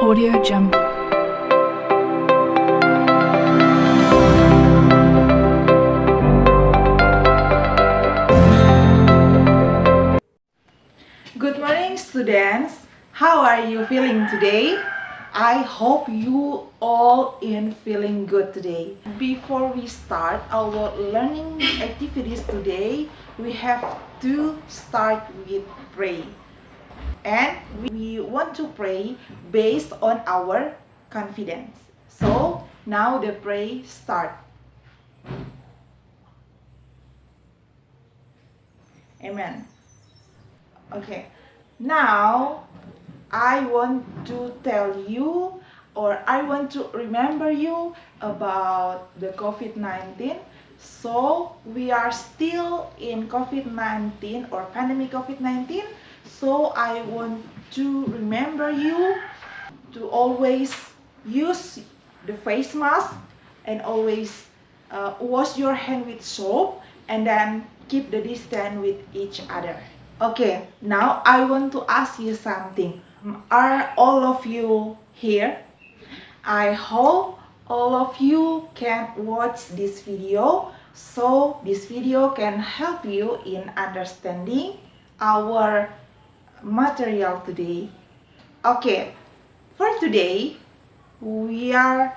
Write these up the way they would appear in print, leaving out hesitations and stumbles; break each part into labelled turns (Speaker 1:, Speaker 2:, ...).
Speaker 1: Audio Jungle.
Speaker 2: Good morning, students. How are you feeling today? I hope you all in feeling good today. Before we start our learning activities today, we have to start with pray. And we want to pray based on our confidence. So now the pray start. Amen. Okay, now I want to tell you, or I want to remember you about the COVID-19. So we are still in COVID-19 or pandemic COVID-19. So I want to remember you to always use the face mask and always wash your hand with soap, and then keep the distance with each other. Okay, now I want to ask you something. Are all of you here? I hope all of you can watch this video, so this video can help you in understanding our material today. Okay, for today we are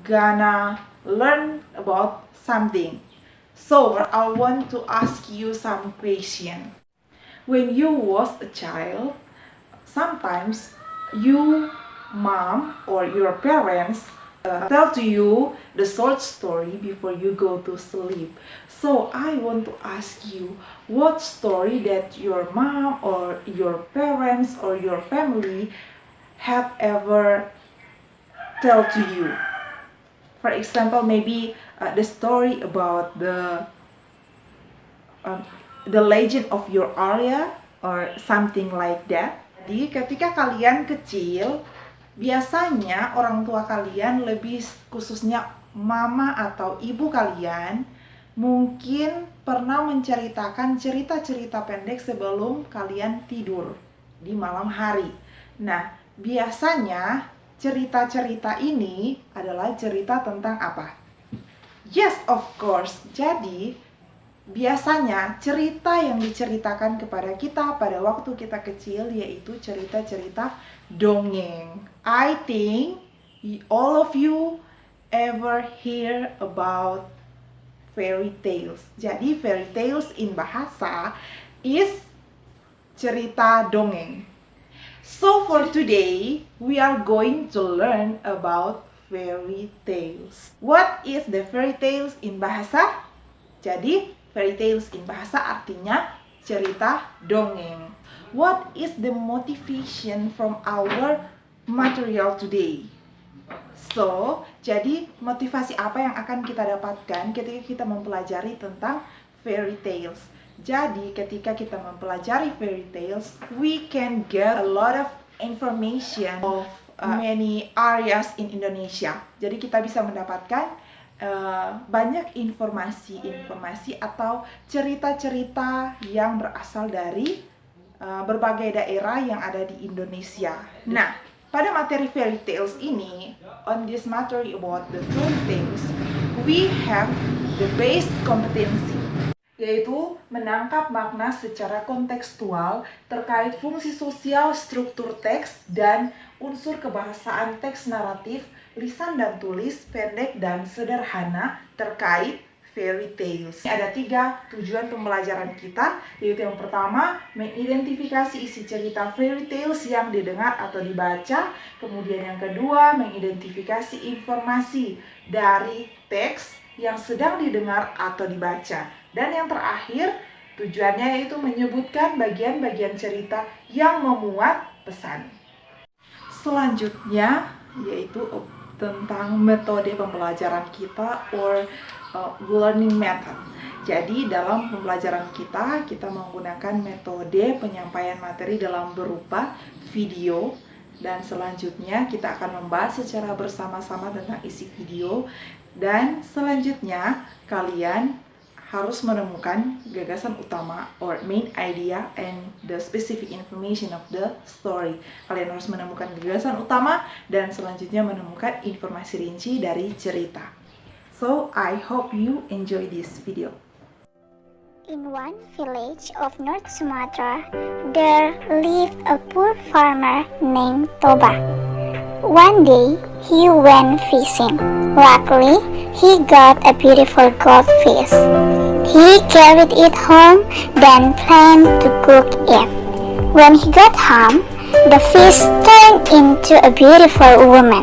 Speaker 2: gonna learn about something. So I want to ask you some question. When you was a child, sometimes you, mom, or your parents tell to you the short story before you go to sleep. So I want to ask you, what story that your mom or your parents or your family have ever tell to you? For example, maybe the story about the legend of your area or something like that. Jadi ketika kalian kecil, biasanya orang tua kalian, lebih khususnya mama atau ibu kalian, mungkin pernah menceritakan cerita-cerita pendek sebelum kalian tidur di malam hari. Nah, biasanya cerita-cerita ini adalah cerita tentang apa? Yes, of course. Jadi biasanya cerita yang diceritakan kepada kita pada waktu kita kecil yaitu cerita-cerita dongeng. I think all of you ever hear about fairy tales. Jadi fairy tales in bahasa is cerita dongeng. So for today we are going to learn about fairy tales. What is the fairy tales in bahasa? Jadi fairy tales in bahasa artinya cerita dongeng. What is the motivation from our material today? So, jadi motivasi apa yang akan kita dapatkan ketika kita mempelajari tentang fairy tales? Jadi ketika kita mempelajari fairy tales, we can get a lot of information of many areas in Indonesia. Jadi kita bisa mendapatkan banyak informasi atau cerita-cerita yang berasal dari berbagai daerah yang ada di Indonesia. Nah, pada materi fairy tales ini, on this matter about the fairy tales, we have the base competency, yaitu menangkap makna secara kontekstual terkait fungsi sosial struktur teks dan unsur kebahasaan teks naratif, lisan dan tulis, pendek dan sederhana terkait fairy tales. Ada 3 tujuan pembelajaran kita, yaitu yang pertama, mengidentifikasi isi cerita fairy tales yang didengar atau dibaca. Kemudian yang kedua, mengidentifikasi informasi dari teks yang sedang didengar atau dibaca. Dan yang terakhir, tujuannya yaitu menyebutkan bagian-bagian cerita yang memuat pesan. Selanjutnya yaitu tentang metode pembelajaran kita or learning method. Jadi dalam pembelajaran kita menggunakan metode penyampaian materi dalam berupa video, dan selanjutnya kita akan membahas secara bersama-sama tentang isi video, dan selanjutnya kalian harus menemukan gagasan utama or main idea and the specific information of the story. Kalian harus menemukan gagasan utama dan selanjutnya menemukan informasi rinci dari cerita. So, I hope you enjoy this video.
Speaker 1: In one village of North Sumatra, there lived a poor farmer named Toba. One day, he went fishing. Luckily, he got a beautiful goldfish. He carried it home, then planned to cook it. When he got home, the fish turned into a beautiful woman.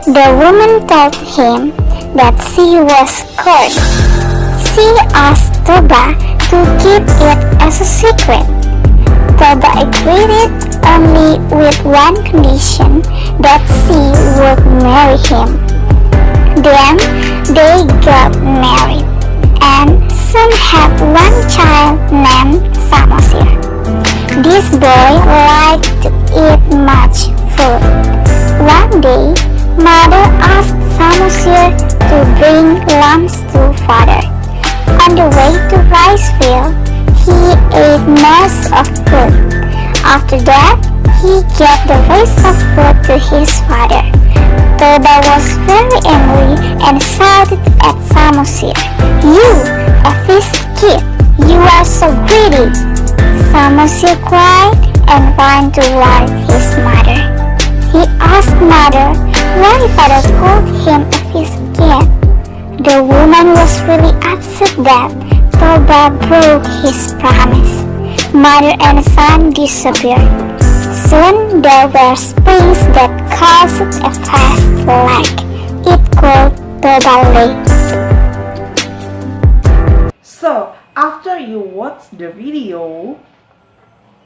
Speaker 1: The woman told him that she was cursed. She asked Toba to keep it as a secret. Toba agreed only with one condition, that she would marry him. Then they got married and soon had one child named Samosir. This boy liked to eat much food. One day, mother asked Samosir to bring lambs to father. On the way to rice field, he ate most of food. After that, he gave the rest of food to his father. Toba was very angry and shouted at Samosir, "You, a fish kid, you are so greedy!" Samosir cried and ran toward his mother. He asked mother why father called him a fish kid. The woman was really upset that Toba broke his promise. Mother and son disappeared. Soon there were springs that caused a vast lake. It called Toba Lake.
Speaker 2: So, after you watch the video,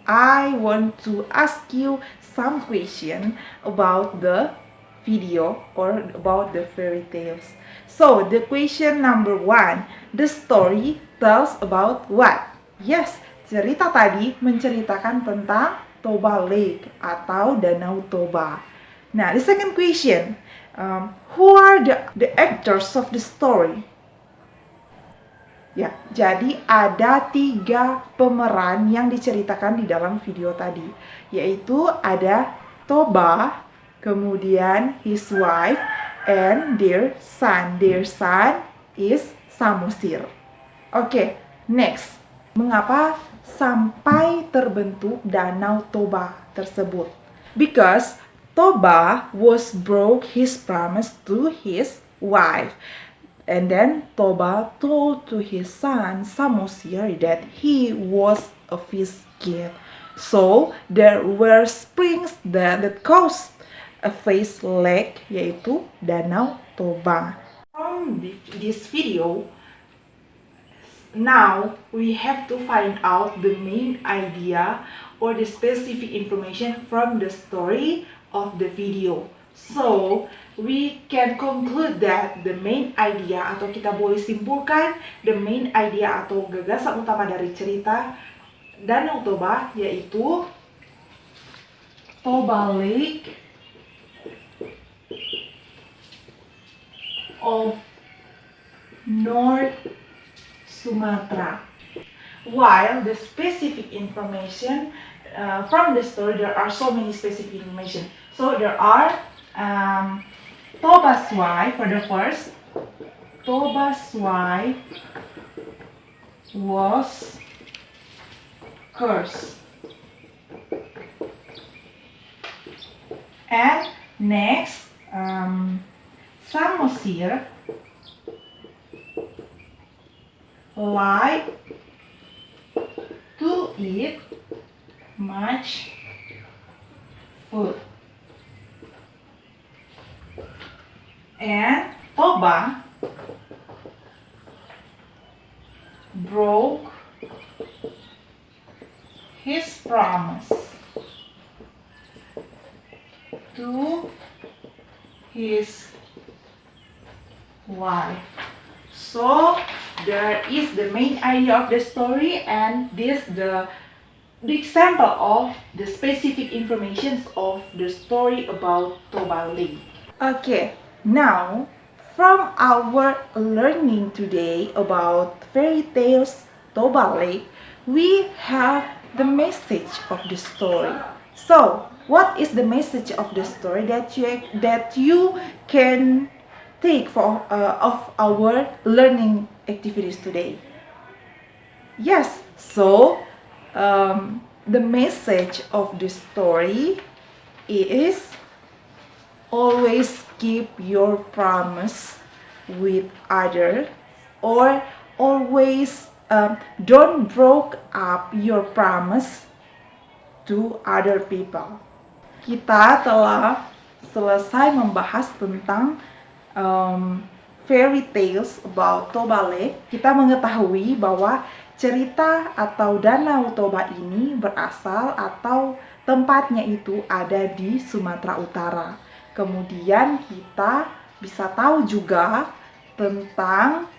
Speaker 2: I want to ask you some question about the video or about the fairy tales. So, the question number 1, the story tells about what? Yes, cerita tadi menceritakan tentang Toba Lake atau Danau Toba. Now, the second question, who are the actors of the story? Ya, jadi ada 3 pemeran yang diceritakan di dalam video tadi, yaitu ada Toba, kemudian his wife, and their son. Their son is Samosir. Oke, next. Mengapa sampai terbentuk Danau Toba tersebut? Because Toba was broke his promise to his wife. And then Toba told to his son Samosir that he was a fish kid. So there were springs that caused a face lake, yaitu Danau Toba. From this video, now we have to find out the main idea or the specific information from the story of the video. So, we can conclude that the main idea, atau kita boleh simpulkan the main idea atau gagasan utama dari cerita Danau Toba, yaitu Toba Lake of North Sumatra. While the specific information from the story, there are so many specific information. So there are Toba's wife for the first. Toba's wife was cursed. And next, Samosir liked to eat much food. And Toba broke his promise to his wife. So there is the main idea of the story, and this the example of the specific information of the story about Toba Lake. Okay, now from our learning today about fairy tales Toba Lake, we have the message of the story. So, what is the message of the story that you can take for of our learning activities today? Yes, so the message of the story is always keep your promise with other, or always don't break up your promise to other people. Kita telah selesai membahas tentang fairy tales about Toba Lake. Kita mengetahui bahwa cerita atau Danau Toba ini berasal atau tempatnya itu ada di Sumatera Utara. Kemudian kita bisa tahu juga tentang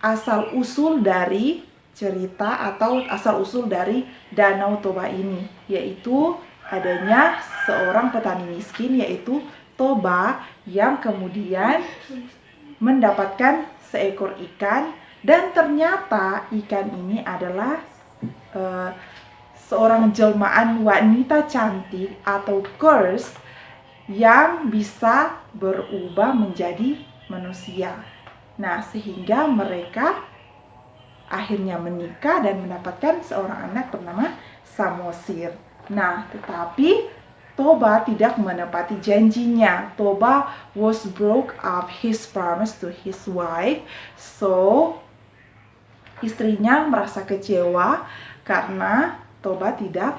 Speaker 2: asal-usul dari cerita atau asal-usul dari Danau Toba ini, yaitu adanya seorang petani miskin yaitu Toba yang kemudian mendapatkan seekor ikan, dan ternyata ikan ini adalah seorang jelmaan wanita cantik atau curse yang bisa berubah menjadi manusia. Nah, sehingga mereka akhirnya menikah dan mendapatkan seorang anak bernama Samosir. Nah, tetapi Toba tidak menepati janjinya. Toba was broke up his promise to his wife. So, istrinya merasa kecewa karena Toba tidak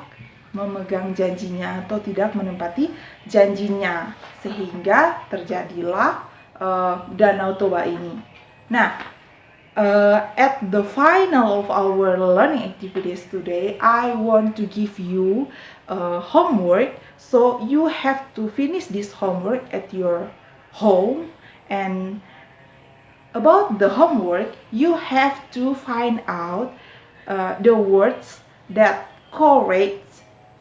Speaker 2: memegang janjinya atau tidak menepati janjinya, sehingga terjadilah Danau Toba ini. Nah, at the final of our learning activities today, I want to give you homework. So you have to finish this homework at your home, and about the homework, you have to find out the words that correct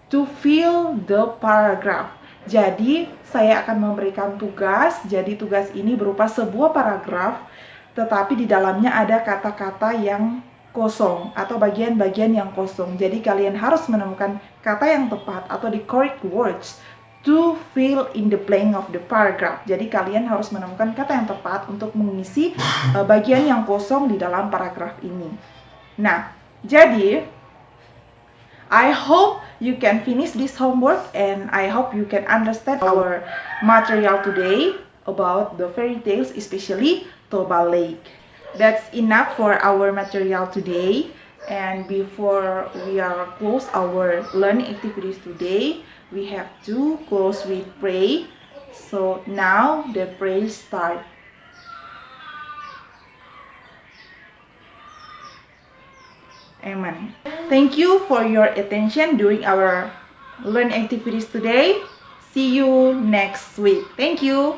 Speaker 2: to fill the paragraph. Jadi, saya akan memberikan tugas. Jadi, tugas ini berupa sebuah paragraf, tetapi di dalamnya ada kata-kata yang kosong atau bagian-bagian yang kosong. Jadi, kalian harus menemukan kata yang tepat atau the correct words to fill in the blank of the paragraph. Jadi, kalian harus menemukan kata yang tepat untuk mengisi bagian yang kosong di dalam paragraf ini. Nah, jadi I hope you can finish this homework, and I hope you can understand our material today about the fairy tales, especially Toba Lake. That's enough for our material today. And before we are close our learning activities today, we have to close with pray. So now the prayer start. Amen. Thank you for your attention during our learning activities today. See you next week. Thank you.